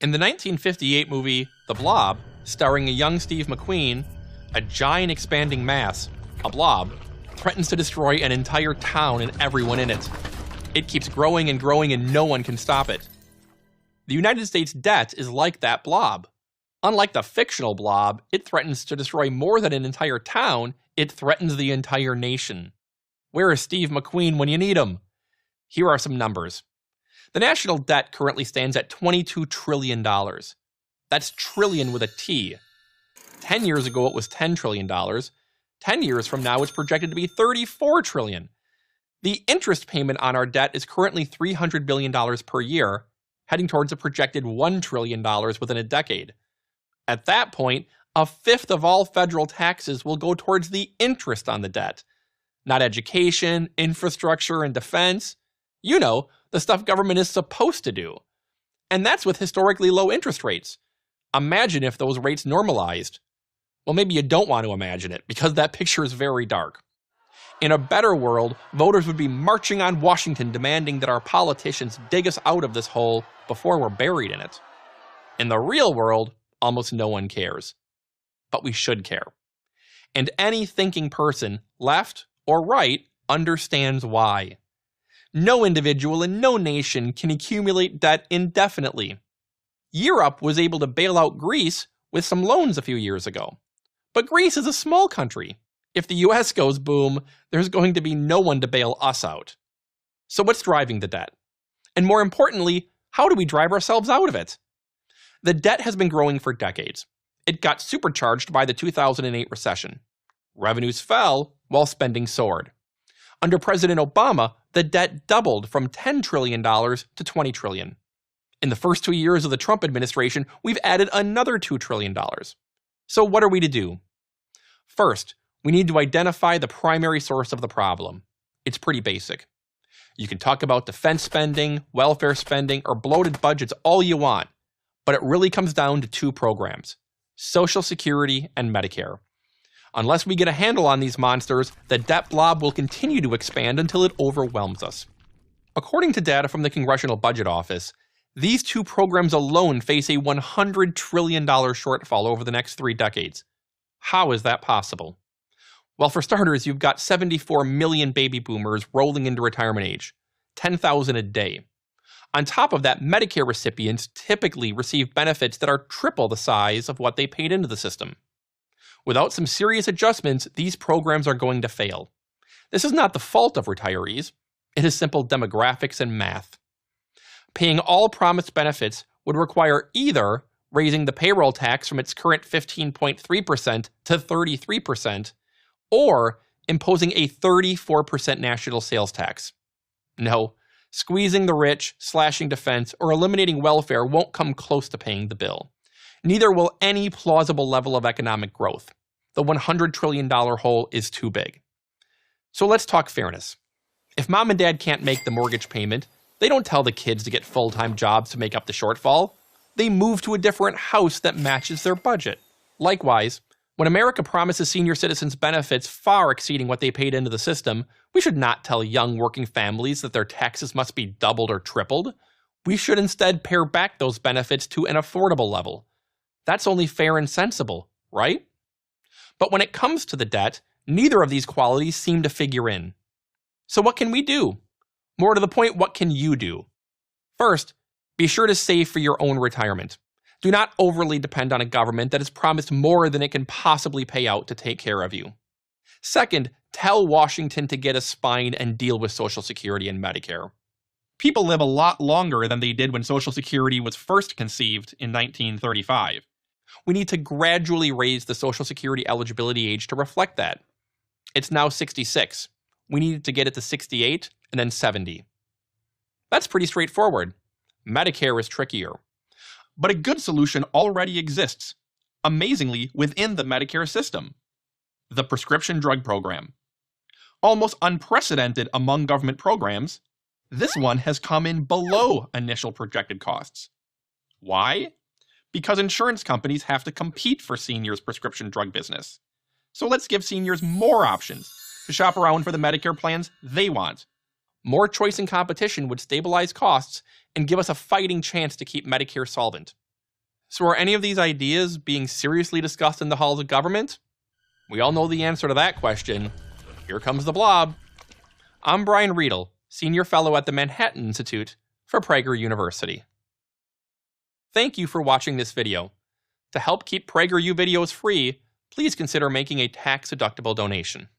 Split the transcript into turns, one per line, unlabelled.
In the 1958 movie The Blob, starring a young Steve McQueen, a giant expanding mass, a blob, threatens to destroy an entire town and everyone in it. It keeps growing and growing and no one can stop it. The United States debt is like that blob. Unlike the fictional blob, it threatens to destroy more than an entire town, it threatens the entire nation. Where is Steve McQueen when you need him? Here are some numbers. The national debt currently stands at $22 trillion. That's trillion with a T. 10 years ago it was $10 trillion. 10 years from now it's projected to be $34 trillion. The interest payment on our debt is currently $300 billion per year, heading towards a projected $1 trillion within a decade. At that point, a fifth of all federal taxes will go towards the interest on the debt. Not education, infrastructure, and defense. You know, the stuff government is supposed to do. And that's with historically low interest rates. Imagine if those rates normalized. Well, maybe you don't want to imagine it, because that picture is very dark. In a better world, voters would be marching on Washington demanding that our politicians dig us out of this hole before we're buried in it. In the real world, almost no one cares. But we should care. And any thinking person, left or right, understands why. No individual and no nation can accumulate debt indefinitely. Europe was able to bail out Greece with some loans a few years ago. But Greece is a small country. If the US goes boom, there's going to be no one to bail us out. So what's driving the debt? And more importantly, how do we drive ourselves out of it? The debt has been growing for decades. It got supercharged by the 2008 recession. Revenues fell while spending soared. Under President Obama, the debt doubled from $10 trillion to $20 trillion. In the first 2 years of the Trump administration, we've added another $2 trillion. So what are we to do? First, we need to identify the primary source of the problem. It's pretty basic. You can talk about defense spending, welfare spending, or bloated budgets all you want, but it really comes down to two programs: Social Security and Medicare. Unless we get a handle on these monsters, the debt blob will continue to expand until it overwhelms us. According to data from the Congressional Budget Office, these two programs alone face a $100 trillion shortfall over the next 3 decades. How is that possible? Well, for starters, you've got 74 million baby boomers rolling into retirement age, 10,000 a day. On top of that, Medicare recipients typically receive benefits that are triple the size of what they paid into the system. Without some serious adjustments, these programs are going to fail. This is not the fault of retirees. It is simple demographics and math. Paying all promised benefits would require either raising the payroll tax from its current 15.3% to 33%, or imposing a 34% national sales tax. No, squeezing the rich, slashing defense, or eliminating welfare won't come close to paying the bill. Neither will any plausible level of economic growth. The $100 trillion hole is too big. So let's talk fairness. If mom and dad can't make the mortgage payment, they don't tell the kids to get full-time jobs to make up the shortfall. They move to a different house that matches their budget. Likewise, when America promises senior citizens benefits far exceeding what they paid into the system, we should not tell young working families that their taxes must be doubled or tripled. We should instead pare back those benefits to an affordable level. That's only fair and sensible, right? But when it comes to the debt, neither of these qualities seem to figure in. So what can we do? More to the point, what can you do? First, be sure to save for your own retirement. Do not overly depend on a government that has promised more than it can possibly pay out to take care of you. Second, tell Washington to get a spine and deal with Social Security and Medicare. People live a lot longer than they did when Social Security was first conceived in 1935. We need to gradually raise the Social Security eligibility age to reflect that. It's now 66. We need to get it to 68 and then 70. That's pretty straightforward. Medicare is trickier. But a good solution already exists, amazingly within the Medicare system: the prescription drug program. Almost unprecedented among government programs, this one has come in below initial projected costs. Why? Because insurance companies have to compete for seniors' prescription drug business. So let's give seniors more options to shop around for the Medicare plans they want. More choice and competition would stabilize costs and give us a fighting chance to keep Medicare solvent. So are any of these ideas being seriously discussed in the halls of government? We all know the answer to that question. Here comes the blob. I'm Brian Riedel, Senior Fellow at the Manhattan Institute for Prager University. Thank you for watching this video. To help keep PragerU videos free, please consider making a tax-deductible donation.